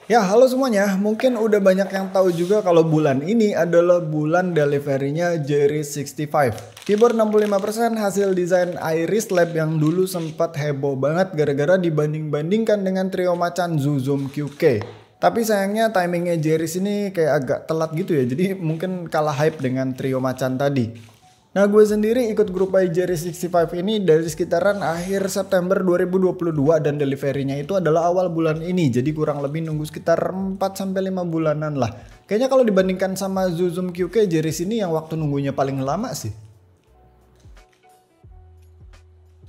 Ya, halo semuanya. Mungkin udah banyak yang tahu juga kalau bulan ini adalah bulan deliverynya Jerry 65. Keyboard 65% hasil desain Iris Lab yang dulu sempat heboh banget gara-gara dibanding-bandingkan dengan trio macan Zuzum QK. Tapi sayangnya timingnya Jerry ini kayak agak telat gitu ya, jadi mungkin kalah hype dengan trio macan tadi. Nah, gue sendiri ikut grup by Jerry 65 ini dari sekitaran akhir September 2022 dan deliverynya itu adalah awal bulan ini. Jadi kurang lebih nunggu sekitar 4-5 bulanan lah. Kayaknya kalau dibandingkan sama Zuzum QK, Jerry sini yang waktu nunggunya paling lama sih.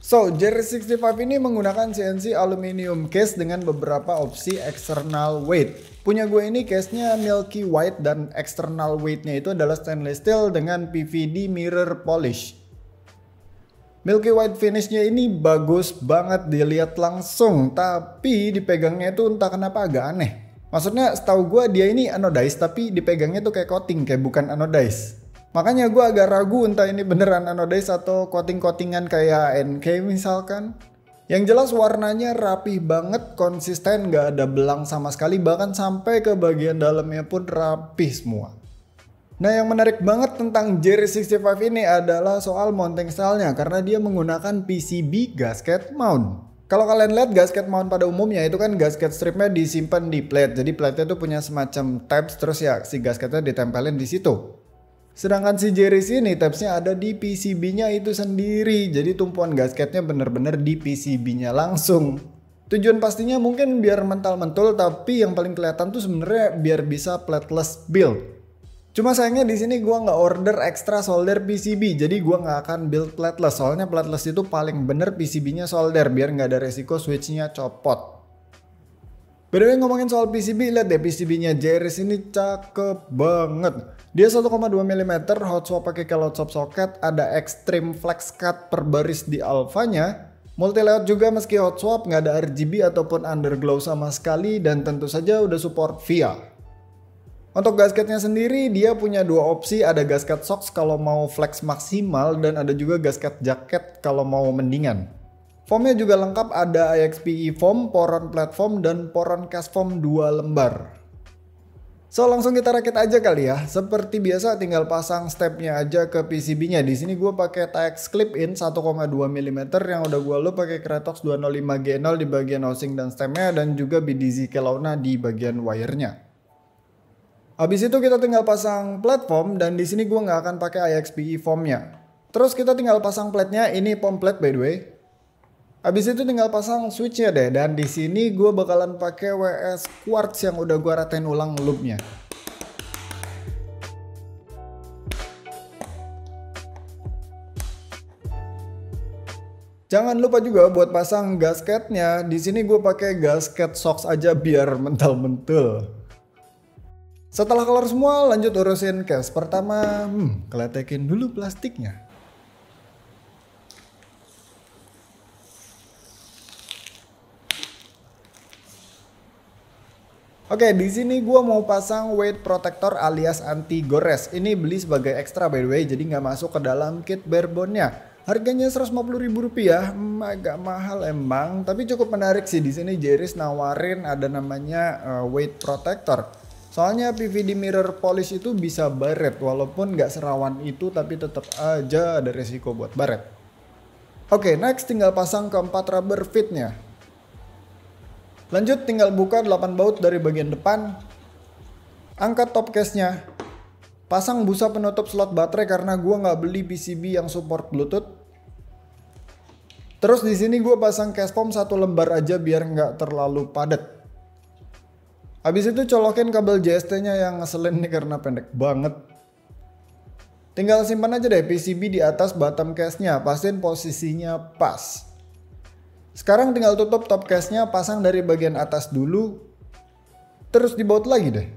So, Jerry 65 ini menggunakan CNC aluminium case dengan beberapa opsi external weight. Punya gue ini case-nya milky white dan external weight-nya itu adalah stainless steel dengan PVD mirror polish. Milky white finish-nya ini bagus banget dilihat langsung, tapi dipegangnya itu entah kenapa agak aneh. Maksudnya setahu gue dia ini anodized tapi dipegangnya tuh kayak coating, kayak bukan anodized. Makanya gue agak ragu entah ini beneran anodized atau coating-coatingan kayak NK misalkan. Yang jelas warnanya rapih banget, konsisten, gak ada belang sama sekali, bahkan sampai ke bagian dalamnya pun rapih semua. Nah, yang menarik banget tentang Jerry 65 ini adalah soal mounting style-nya karena dia menggunakan PCB gasket mount. Kalau kalian lihat gasket mount pada umumnya itu kan gasket stripnya disimpan di plate. Jadi plate-nya tuh punya semacam tabs, terus ya si gasketnya ditempelin di situ. Sedangkan si Jerry sini tabsnya ada di PCB-nya itu sendiri. Jadi tumpuan gasketnya bener-bener di PCB-nya langsung. Tujuan pastinya mungkin biar mental-mentul, tapi yang paling kelihatan tuh sebenarnya biar bisa plateless build. Cuma sayangnya di sini gua nggak order extra solder PCB, jadi gua nggak akan build plateless. Soalnya plateless itu paling bener PCB-nya solder biar nggak ada resiko switch-nya copot. By the way, ngomongin soal PCB, lihat deh PCB-nya Jerry ini cakep banget. Dia 1,2 mm hot swap pakai Kelot Swap socket, ada extreme flex cut per baris di alfanya. Multi layout juga meski hot swap, nggak ada RGB ataupun underglow sama sekali, dan tentu saja udah support VIA. Untuk gasketnya sendiri dia punya dua opsi, ada gasket socks kalau mau flex maksimal dan ada juga gasket jaket kalau mau mendingan. Foamnya juga lengkap, ada IXPE foam, poron platform, dan poron cast foam 2 lembar. So langsung kita rakit aja kali ya. Seperti biasa tinggal pasang stepnya aja ke PCB-nya. Di sini gue pakai Taex clip-in 1,2 mm yang udah gue loop pakai Kratox 205G0 di bagian housing dan stemnya, dan juga BDZ Kelowna di bagian wire-nya. Habis itu kita tinggal pasang platform, dan di sini gue nggak akan pakai IXPE foamnya. Terus kita tinggal pasang plate-nya, ini pom plate by the way. Habis itu tinggal pasang switchnya deh, dan di sini gue bakalan pakai WS Quartz yang udah gue ratain ulang loopnya. Jangan lupa juga buat pasang gasketnya. Di sini gue pakai gasket socks aja biar mental-mentul. Setelah kelar semua, lanjut urusin case. Pertama, keletekin dulu plastiknya. Oke, di sini gue mau pasang weight protector alias anti gores. Ini beli sebagai ekstra by the way, jadi nggak masuk ke dalam kit barebone-nya. Harganya Rp150.000, agak mahal emang, tapi cukup menarik sih. Di sini Jerry nawarin ada namanya weight protector. Soalnya PVD mirror polish itu bisa baret, walaupun nggak serawan itu, tapi tetap aja ada resiko buat baret. Oke, next tinggal pasang keempat rubber fitnya. Lanjut tinggal buka 8 baut dari bagian depan. Angkat top case-nya. Pasang busa penutup slot baterai karena gue nggak beli PCB yang support Bluetooth. Terus di sini gue pasang case foam 1 lembar aja biar nggak terlalu padat. Habis itu colokin kabel JST-nya yang ngeselin nih karena pendek banget. Tinggal simpan aja deh PCB di atas bottom case-nya, pastiin posisinya pas. Sekarang tinggal tutup top case-nya, pasang dari bagian atas dulu, terus dibaut lagi deh.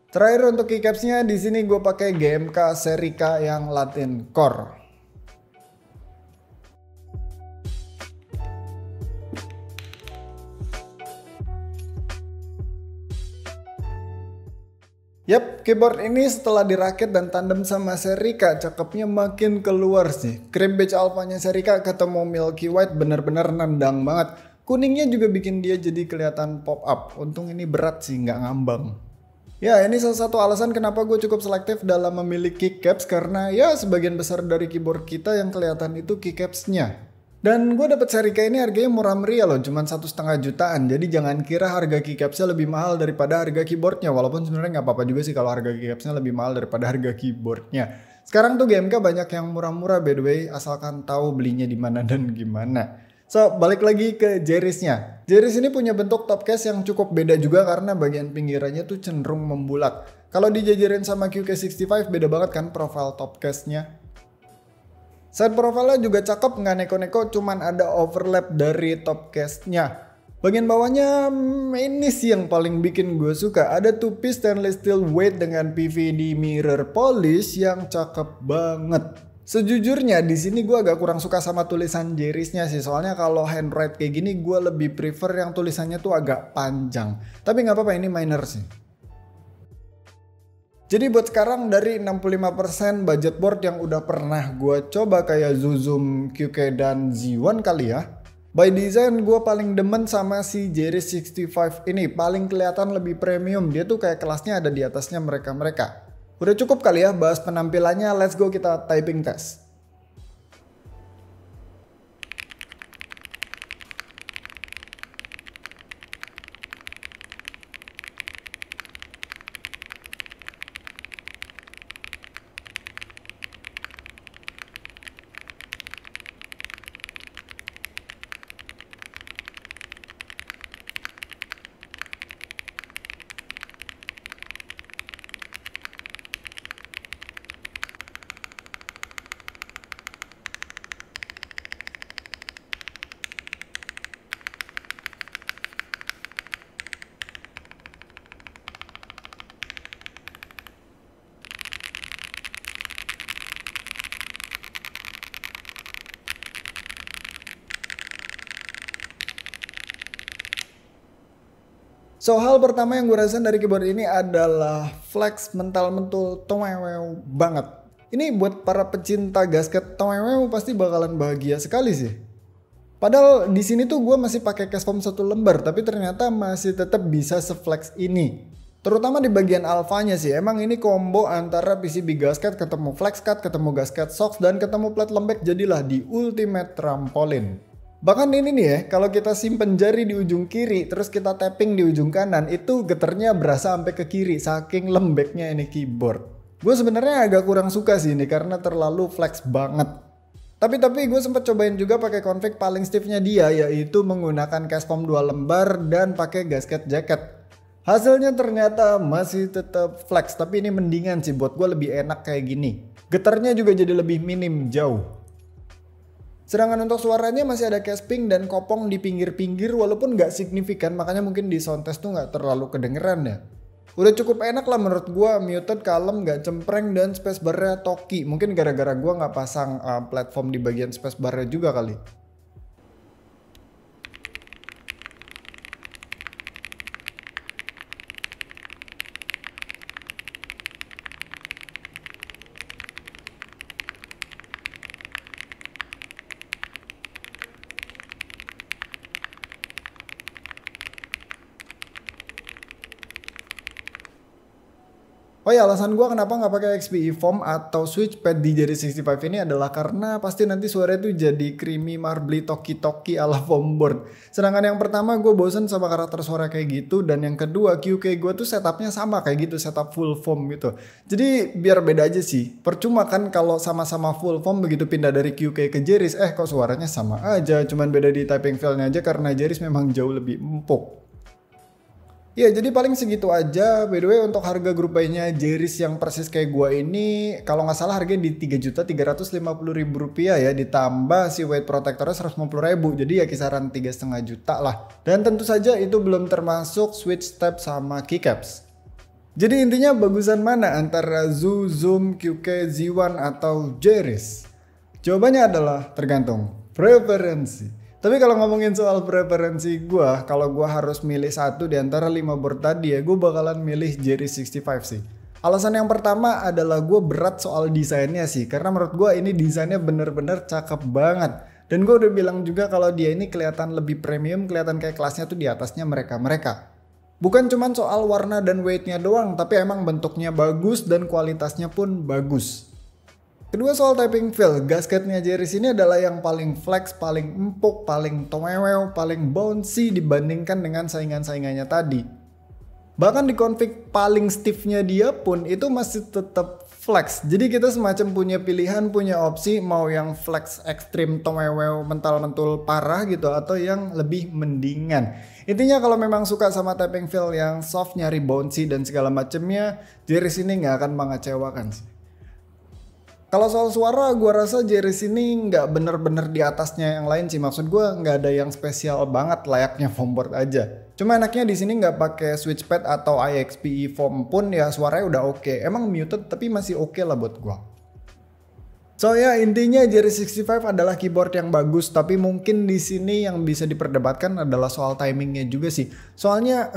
Terakhir untuk keycaps-nya, di sini gue pakai GMK seri K yang Latin Core. Yap, keyboard ini setelah dirakit dan tandem sama Serica, cakepnya makin keluar sih. Cream Beige Alphanya Serica ketemu Milky White bener-bener nendang banget. Kuningnya juga bikin dia jadi kelihatan pop up. Untung ini berat sih, nggak ngambang. Ya, ini salah satu alasan kenapa gue cukup selektif dalam memilih keycaps, karena ya sebagian besar dari keyboard kita yang kelihatan itu keycapsnya. Dan gue dapet seri kayak ini harganya murah meriah loh, cuman 1,5 jutaan. Jadi jangan kira harga keycapsnya lebih mahal daripada harga keyboardnya. Walaupun sebenarnya nggak apa-apa juga sih kalau harga keycapsnya lebih mahal daripada harga keyboardnya. Sekarang tuh GMK banyak yang murah-murah by the way, asalkan tahu belinya di mana dan gimana. So, balik lagi ke Jerisnya. Jeris ini punya bentuk top case yang cukup beda juga karena bagian pinggirannya tuh cenderung membulat. Kalau dijajarin sama QK65 beda banget kan profile top case-nya. Side profile-nya juga cakep, nggak neko-neko, cuman ada overlap dari top case-nya. Bagian bawahnya ini sih yang paling bikin gue suka. Ada two-piece stainless steel weight dengan PVD mirror polish yang cakep banget. Sejujurnya di sini gue agak kurang suka sama tulisan Jerisnya sih, soalnya kalau handwrite kayak gini gue lebih prefer yang tulisannya tuh agak panjang. Tapi nggak apa-apa, ini minor sih. Jadi buat sekarang dari 65% budget board yang udah pernah gue coba kayak Zoom QK dan Z1 kali ya. By design gue paling demen sama si Jeris 65 ini, paling kelihatan lebih premium, dia tuh kayak kelasnya ada di atasnya mereka-mereka. Udah cukup kali ya bahas penampilannya, let's go kita typing test. So, hal pertama yang gue rasain dari keyboard ini adalah flex mental-mentul towewew banget. Ini buat para pecinta gasket towewew pasti bakalan bahagia sekali sih. Padahal di sini tuh gue masih pakai case foam 1 lembar, tapi ternyata masih tetap bisa se-flex ini. Terutama di bagian alfanya sih, emang ini combo antara PCB gasket ketemu flex cut, ketemu gasket socks, dan ketemu plat lembek, jadilah di ultimate trampolin. Bahkan ini nih ya, kalau kita simpen jari di ujung kiri, terus kita tapping di ujung kanan, itu getarnya berasa sampai ke kiri, saking lembeknya ini keyboard. Gue sebenarnya agak kurang suka sih ini, karena terlalu flex banget. Tapi gue sempat cobain juga pakai config paling stiffnya dia, yaitu menggunakan case foam 2 lembar dan pakai gasket jacket. Hasilnya ternyata masih tetap flex, tapi ini mendingan sih, buat gue lebih enak kayak gini. Getarnya juga jadi lebih minim jauh. Sedangkan untuk suaranya masih ada casping dan kopong di pinggir-pinggir walaupun nggak signifikan, makanya mungkin di sound test tuh nggak terlalu kedengeran ya. Udah cukup enak lah menurut gua, muted, kalem, nggak cempreng, dan spacebarnya toki. Mungkin gara-gara gua nggak pasang platform di bagian spacebarnya juga kali. Oh ya, alasan gue kenapa nggak pakai XPE foam atau switch pad di Jeris 65 ini adalah karena pasti nanti suaranya tuh jadi creamy, marbly, toki-toki ala foam board. Sedangkan yang pertama gue bosen sama karakter suara kayak gitu, dan yang kedua QK gue tuh setupnya sama kayak gitu, setup full foam gitu. Jadi biar beda aja sih. Percuma kan kalau sama-sama full foam begitu pindah dari QK ke Jeris, kok suaranya sama aja, cuman beda di typing feel-nya aja karena Jeris memang jauh lebih empuk. Ya, jadi paling segitu aja. By the way, untuk harga grup buy-nya Jeris yang persis kayak gua ini, kalau nggak salah harganya di Rp3.350.000 ya, ditambah si weight protectornya Rp150.000, jadi ya kisaran 3,5 juta lah. Dan tentu saja itu belum termasuk switch step sama keycaps. Jadi intinya bagusan mana antara Zoom, QK, Z1 atau Jeris? Jawabannya adalah tergantung preferensi. Tapi kalau ngomongin soal preferensi gue, kalau gue harus milih satu di antara 5 board tadi ya, gue bakalan milih Jeris 65 sih. Alasan yang pertama adalah gue berat soal desainnya sih, karena menurut gue ini desainnya bener-bener cakep banget. Dan gue udah bilang juga kalau dia ini kelihatan lebih premium, kelihatan kayak kelasnya tuh di atasnya mereka-mereka. Bukan cuman soal warna dan weightnya doang, tapi emang bentuknya bagus dan kualitasnya pun bagus. Kedua soal typing feel, gasketnya Jerry's ini adalah yang paling flex, paling empuk, paling tomewew, paling bouncy dibandingkan dengan saingan-saingannya tadi. Bahkan di config paling stiffnya dia pun itu masih tetap flex. Jadi kita semacam punya pilihan, punya opsi mau yang flex ekstrim tomewew mental-mentul parah gitu atau yang lebih mendingan. Intinya kalau memang suka sama typing feel yang soft, nyari bouncy dan segala macemnya, Jerry's ini nggak akan mengecewakan sih. Kalau soal suara, gue rasa Jerry's ini nggak bener-bener di atasnya yang lain sih. Maksud gue nggak ada yang spesial banget, layaknya foamboard aja. Cuma enaknya di sini nggak pakai switchpad atau IXPE foam pun ya suaranya udah oke. Emang muted tapi masih oke lah buat gue. So ya intinya Jerry's 65 adalah keyboard yang bagus, tapi mungkin di sini yang bisa diperdebatkan adalah soal timingnya juga sih. Soalnya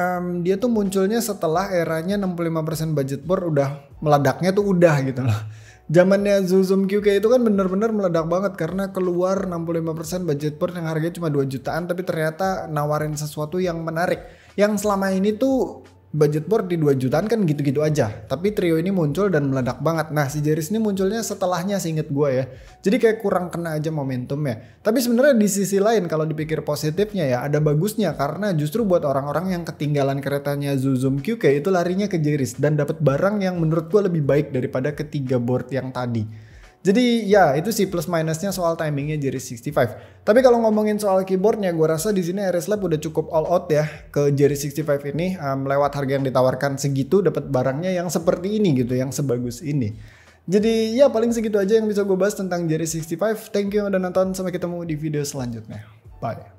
dia tuh munculnya setelah eranya 65% budget board udah meledaknya tuh udah gitu loh. Zamannya Zoom QK itu kan bener-bener meledak banget karena keluar 65% budget board yang harganya cuma 2 jutaan tapi ternyata nawarin sesuatu yang menarik. Yang selama ini tuh budget board di 2 jutaan kan gitu-gitu aja. Tapi trio ini muncul dan meledak banget. Nah si Jerry's ini munculnya setelahnya seinget gue ya. Jadi kayak kurang kena aja momentumnya. Tapi sebenarnya di sisi lain kalau dipikir positifnya ya ada bagusnya. Karena justru buat orang-orang yang ketinggalan keretanya Zoom QK itu larinya ke Jerry's. Dan dapat barang yang menurut gue lebih baik daripada ketiga board yang tadi. Jadi ya itu sih plus minusnya soal timingnya Jerry's 65. Tapi kalau ngomongin soal keyboardnya, gue rasa di sini RS Lab udah cukup all out ya ke Jerry's 65 ini. Lewat harga yang ditawarkan segitu dapat barangnya yang seperti ini gitu, yang sebagus ini. Jadi ya paling segitu aja yang bisa gue bahas tentang Jerry's 65. Thank you yang udah nonton, sampai ketemu di video selanjutnya. Bye.